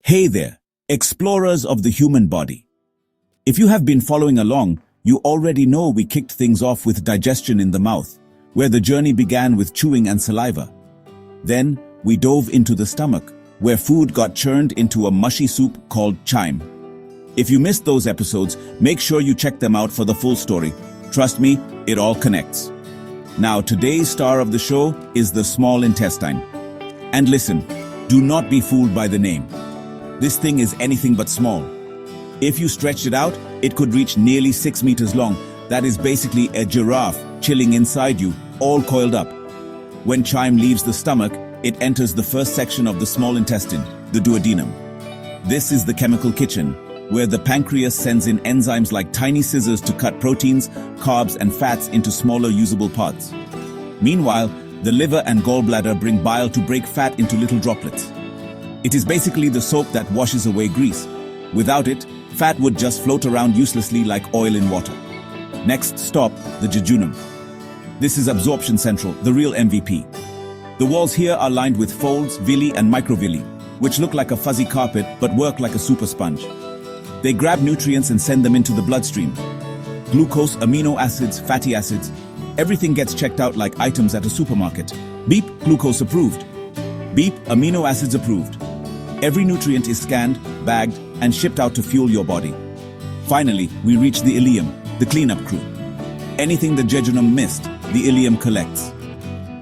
Hey there, explorers of the human body. If you have been following along, you already know we kicked things off with digestion in the mouth, where the journey began with chewing and saliva. Then, we dove into the stomach, where food got churned into a mushy soup called chyme. If you missed those episodes, make sure you check them out for the full story. Trust me, it all connects. Now, today's star of the show is the small intestine. And listen, do not be fooled by the name. This thing is anything but small. If you stretched it out, it could reach nearly 6 meters long. That is basically a giraffe chilling inside you, all coiled up. When chyme leaves the stomach, it enters the first section of the small intestine, the duodenum. This is the chemical kitchen, where the pancreas sends in enzymes like tiny scissors to cut proteins, carbs, and fats into smaller usable parts. Meanwhile, the liver and gallbladder bring bile to break fat into little droplets. It is basically the soap that washes away grease. Without it, fat would just float around uselessly like oil in water. Next stop, the jejunum. This is absorption central, the real MVP. The walls here are lined with folds, villi, and microvilli, which look like a fuzzy carpet but work like a super sponge. They grab nutrients and send them into the bloodstream. Glucose, amino acids, fatty acids, everything gets checked out like items at a supermarket. Beep, glucose approved. Beep, amino acids approved. Every nutrient is scanned, bagged, and shipped out to fuel your body. Finally, we reach the ileum, the cleanup crew. Anything the jejunum missed, the ileum collects.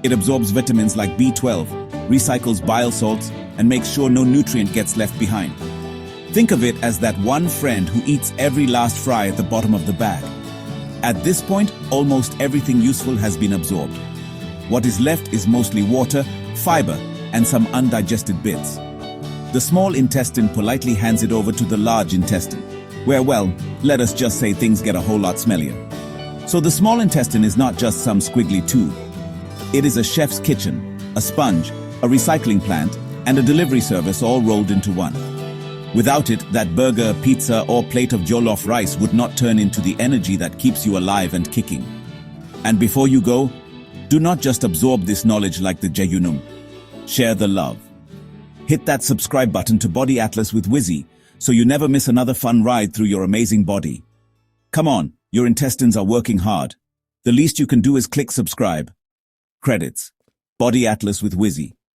It absorbs vitamins like B12, recycles bile salts, and makes sure no nutrient gets left behind. Think of it as that one friend who eats every last fry at the bottom of the bag. At this point, almost everything useful has been absorbed. What is left is mostly water, fiber, and some undigested bits. The small intestine politely hands it over to the large intestine, where, well, let us just say things get a whole lot smellier. So the small intestine is not just some squiggly tube. It is a chef's kitchen, a sponge, a recycling plant, and a delivery service all rolled into one. Without it, that burger, pizza, or plate of jollof rice would not turn into the energy that keeps you alive and kicking. And before you go, do not just absorb this knowledge like the jejunum. Share the love. Hit that subscribe button to Body Atlas with Wizzy so you never miss another fun ride through your amazing body. Come on, your intestines are working hard. The least you can do is click subscribe. Credits. Body Atlas with Wizzy.